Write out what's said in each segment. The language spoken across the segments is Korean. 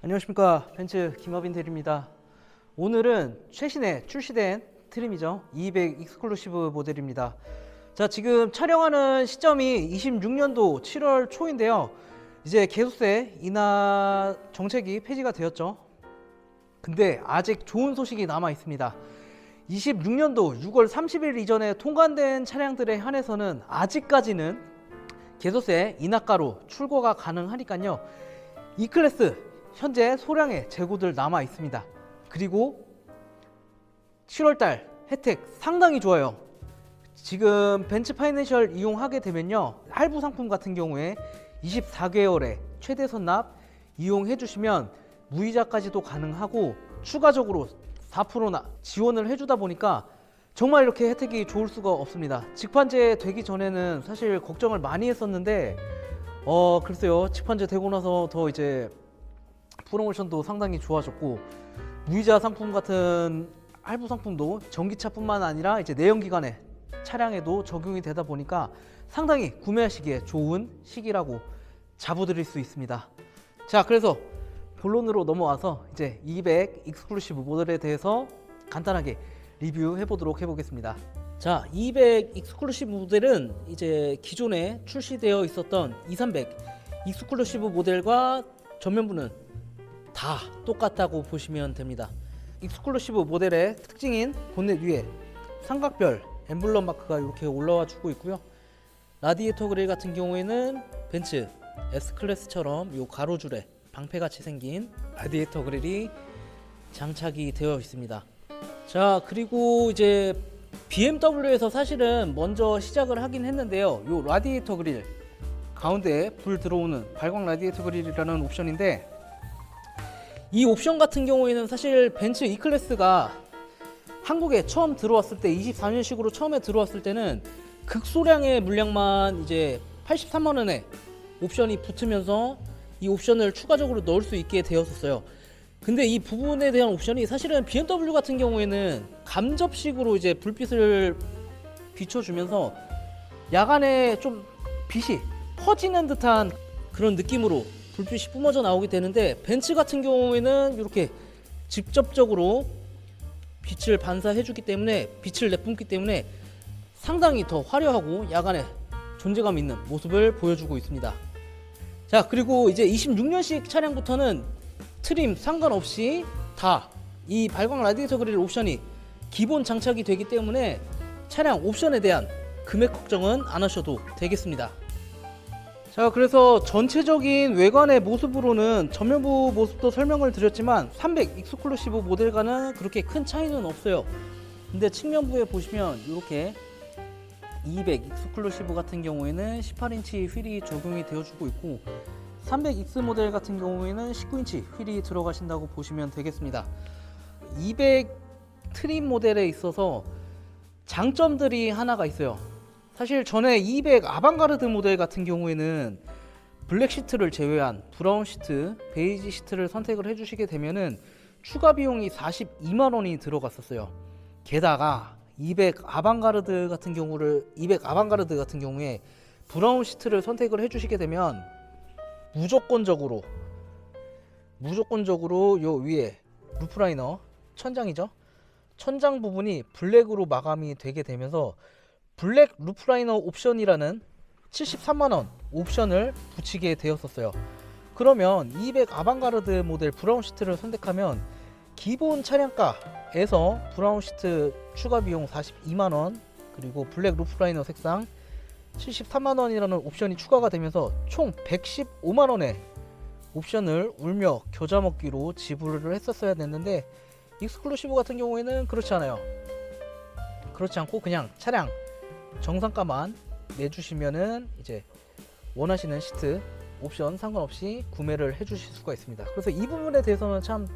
안녕하십니까, 벤츠 김어빈 대리입니다. 오늘은 최신에 출시된 트림이죠. 200 익스클루시브 모델입니다. 자, 지금 촬영하는 시점이 26년도 7월 초인데요. 이제 개소세 인하 정책이 폐지가 되었죠. 근데 아직 좋은 소식이 남아 있습니다. 26년도 6월 30일 이전에 통관된 차량들에 한해서는 아직까지는 개소세 인하가로 출고가 가능하니까요. E클래스 현재 소량의 재고들 남아 있습니다. 그리고 7월달 혜택 상당히 좋아요. 지금 벤츠 파이낸셜 이용하게 되면요, 할부 상품 같은 경우에 24개월에 최대 선납 이용해 주시면 무이자까지도 가능하고 추가적으로 4%나 지원을 해주다 보니까 정말 이렇게 혜택이 좋을 수가 없습니다. 직판제 되기 전에는 사실 걱정을 많이 했었는데 글쎄요, 직판제 되고 나서 더 이제 프로모션도 상당히 좋아졌고, 무이자 상품 같은 할부 상품도 전기차뿐만 아니라 이제 내연기관의 차량에도 적용이 되다 보니까 상당히 구매하시기에 좋은 시기라고 자부드릴 수 있습니다. 자, 그래서 본론으로 넘어와서 이제 200 익스클루시브 모델에 대해서 간단하게 리뷰해 보도록 해보겠습니다. 자, 200 익스클루시브 모델은 이제 기존에 출시되어 있었던 2300 익스클루시브 모델과 전면부는 다 똑같다고 보시면 됩니다. 익스클루시브 모델의 특징인 본넷 위에 삼각별 엠블럼 마크가 이렇게 올라와 주고 있고요. 라디에이터 그릴 같은 경우에는 벤츠 S클래스처럼 이 가로줄에 방패같이 생긴 라디에이터 그릴이 장착이 되어 있습니다. 자, 그리고 이제 BMW에서 사실은 먼저 시작을 하긴 했는데요. 이 라디에이터 그릴 가운데에 불 들어오는 발광 라디에이터 그릴이라는 옵션인데, 이 옵션 같은 경우에는 사실 벤츠 E클래스가 한국에 처음 들어왔을 때 24년식으로 처음에 들어왔을 때는 극소량의 물량만 이제 83만 원에 옵션이 붙으면서 이 옵션을 추가적으로 넣을 수 있게 되었었어요. 근데 이 부분에 대한 옵션이 사실은 BMW 같은 경우에는 감접식으로 이제 불빛을 비춰주면서 야간에 좀 빛이 퍼지는 듯한 그런 느낌으로 불빛이 뿜어져 나오게 되는데, 벤츠 같은 경우에는 이렇게 직접적으로 빛을 반사해 주기 때문에, 빛을 내뿜기 때문에 상당히 더 화려하고 야간에 존재감 있는 모습을 보여주고 있습니다. 자, 그리고 이제 26년식 차량부터는 트림 상관없이 다 이 발광 라디에이터 그릴 옵션이 기본 장착이 되기 때문에 차량 옵션에 대한 금액 걱정은 안 하셔도 되겠습니다. 자, 그래서 전체적인 외관의 모습으로는 전면부 모습도 설명을 드렸지만 300 익스클루시브 모델과는 그렇게 큰 차이는 없어요. 근데 측면부에 보시면 이렇게 200 익스클루시브 같은 경우에는 18인치 휠이 적용이 되어주고 있고, 300 익스 모델 같은 경우에는 19인치 휠이 들어가신다고 보시면 되겠습니다. 200 트림 모델에 있어서 장점들이 하나가 있어요. 사실 전에 200 아방가르드 모델 같은 경우에는 블랙 시트를 제외한 브라운 시트, 베이지 시트를 선택을 해주시게 되면은 추가 비용이 42만 원이 들어갔었어요. 게다가 200 아방가르드 같은 경우에 브라운 시트를 선택을 해주시게 되면 무조건적으로 요 위에 루프라이너 천장이죠. 천장 부분이 블랙으로 마감이 되게 되면서 블랙 루프라이너 옵션이라는 73만원 옵션을 붙이게 되었었어요. 그러면 200 아방가르드 모델 브라운 시트를 선택하면 기본 차량가에서 브라운 시트 추가 비용 42만원, 그리고 블랙 루프라이너 색상 73만원이라는 옵션이 추가가 되면서 총 115만원의 옵션을 울며 겨자 먹기로 지불을 했었어야 됐는데, 익스클루시브 같은 경우에는 그렇지 않아요. 그렇지 않고 그냥 차량 정상가만 내주시면은 이제 원하시는 시트 옵션 상관없이 구매를 해주실 수가 있습니다. 그래서 이 부분에 대해서는 참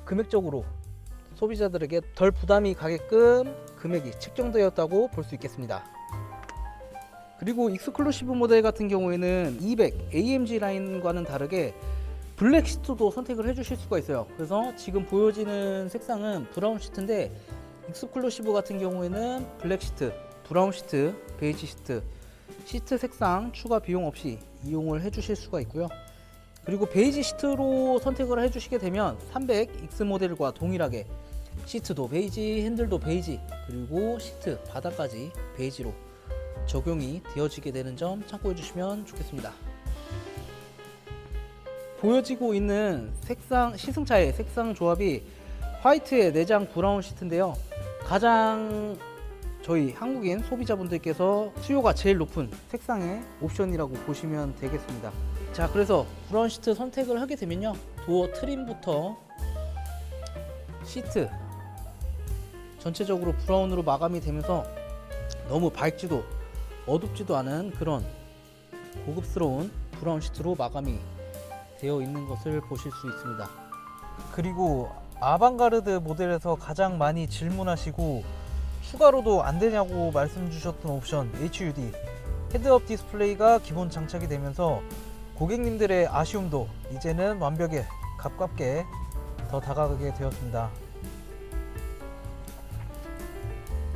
금액적으로 소비자들에게 덜 부담이 가게끔 금액이 책정되었다고 볼 수 있겠습니다. 그리고 익스클루시브 모델 같은 경우에는 200 AMG 라인과는 다르게 블랙 시트도 선택을 해주실 수가 있어요. 그래서 지금 보여지는 색상은 브라운 시트인데, 익스클루시브 같은 경우에는 블랙 시트, 브라운 시트, 베이지 시트, 시트 색상 추가 비용 없이 이용을 해주실 수가 있고요. 그리고 베이지 시트로 선택을 해주시게 되면 300X 모델과 동일하게 시트도 베이지, 핸들도 베이지, 그리고 시트 바닥까지 베이지로 적용이 되어지게 되는 점 참고해 주시면 좋겠습니다. 보여지고 있는 색상, 시승차의 색상 조합이 화이트에 내장 브라운 시트인데요, 가장 저희 한국인 소비자분들께서 수요가 제일 높은 색상의 옵션이라고 보시면 되겠습니다. 자, 그래서 브라운 시트 선택을 하게 되면요, 도어 트림부터 시트 전체적으로 브라운으로 마감이 되면서 너무 밝지도 어둡지도 않은 그런 고급스러운 브라운 시트로 마감이 되어 있는 것을 보실 수 있습니다. 그리고 아방가르드 모델에서 가장 많이 질문하시고 추가로도 안 되냐고 말씀 주셨던 옵션 HUD 헤드업 디스플레이가 기본 장착이 되면서 고객님들의 아쉬움도 이제는 완벽에 가깝게 더 다가가게 되었습니다.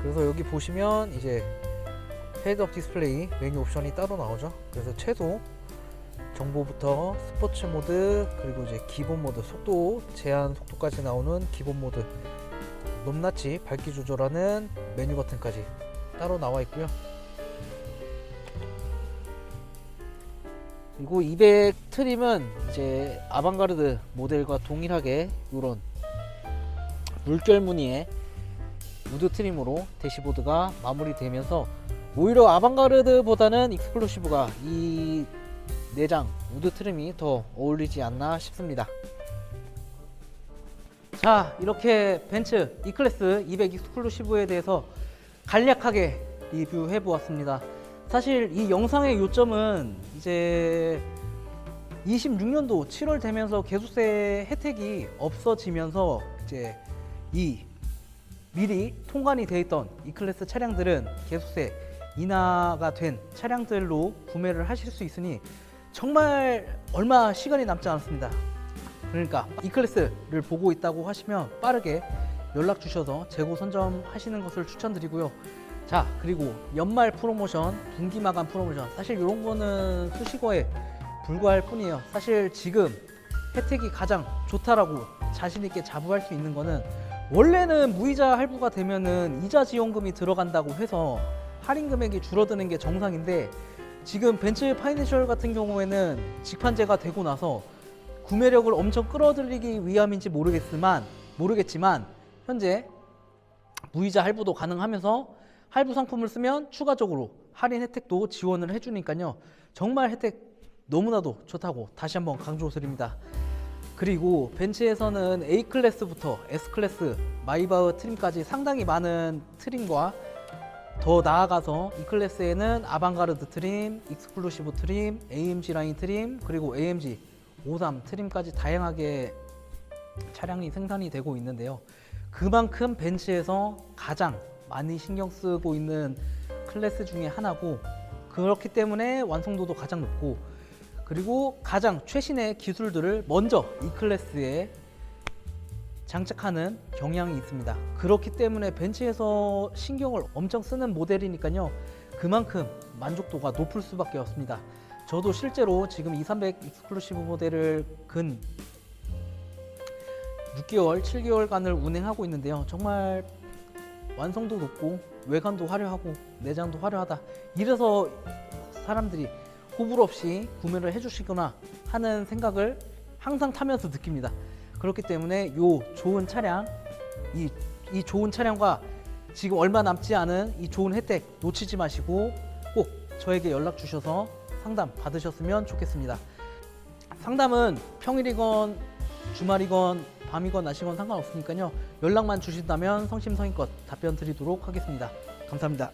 그래서 여기 보시면 이제 헤드업 디스플레이 메뉴 옵션이 따로 나오죠. 그래서 최소 정보부터 스포츠 모드, 그리고 이제 기본 모드, 속도 제한 속도까지 나오는 기본 모드, 높낮이 밝기 조절하는 메뉴 버튼까지 따로 나와 있고요. 그리고 200 트림은 이제 아방가르드 모델과 동일하게 이런 물결 무늬의 우드 트림으로 대시보드가 마무리되면서 오히려 아방가르드보다는 익스클루시브가 이 내장 우드 트림이 더 어울리지 않나 싶습니다. 자, 이렇게 벤츠 E클래스 200 익스클루시브에 대해서 간략하게 리뷰해 보았습니다. 사실 이 영상의 요점은 이제 26년도 7월 되면서 개수세 혜택이 없어지면서 이제 이 미리 통관이 되어 있던 E클래스 차량들은 개수세 인하가 된 차량들로 구매를 하실 수 있으니 정말 얼마 시간이 남지 않습니다. 그러니까 E클래스를 보고 있다고 하시면 빠르게 연락 주셔서 재고 선점하시는 것을 추천드리고요. 자, 그리고 연말 프로모션, 분기 마감 프로모션, 사실 이런 거는 수식어에 불과할 뿐이에요. 사실 지금 혜택이 가장 좋다라고 자신 있게 자부할 수 있는 거는, 원래는 무이자 할부가 되면은 이자 지원금이 들어간다고 해서 할인 금액이 줄어드는 게 정상인데, 지금 벤츠 파이낸셜 같은 경우에는 직판제가 되고 나서 구매력을 엄청 끌어들이기 위함인지 모르겠지만 현재 무이자 할부도 가능하면서 할부 상품을 쓰면 추가적으로 할인 혜택도 지원을 해주니까요, 정말 혜택 너무나도 좋다고 다시 한번 강조드립니다. 그리고 벤츠에서는 A클래스부터 S클래스, 마이바흐 트림까지 상당히 많은 트림과 더 나아가서 E클래스에는 아방가르드 트림, 익스클루시브 트림, AMG 라인 트림, 그리고 AMG 53 트림까지 다양하게 차량이 생산이 되고 있는데요, 그만큼 벤츠에서 가장 많이 신경 쓰고 있는 클래스 중에 하나고, 그렇기 때문에 완성도도 가장 높고, 그리고 가장 최신의 기술들을 먼저 E클래스에 장착하는 경향이 있습니다. 그렇기 때문에 벤츠에서 신경을 엄청 쓰는 모델이니까요, 그만큼 만족도가 높을 수밖에 없습니다. 저도 실제로 지금 2300 익스클루시브 모델을 근 6개월, 7개월간을 운행하고 있는데요, 정말 완성도 높고 외관도 화려하고 내장도 화려하다, 이래서 사람들이 호불 없이 구매를 해주시거나 하는 생각을 항상 타면서 느낍니다. 그렇기 때문에 이 좋은 차량, 이 좋은 차량과 지금 얼마 남지 않은 이 좋은 혜택 놓치지 마시고 꼭 저에게 연락 주셔서 상담 받으셨으면 좋겠습니다. 상담은 평일이건 주말이건 밤이건 낮이건 상관없으니까요, 연락만 주신다면 성심성의껏 답변 드리도록 하겠습니다. 감사합니다.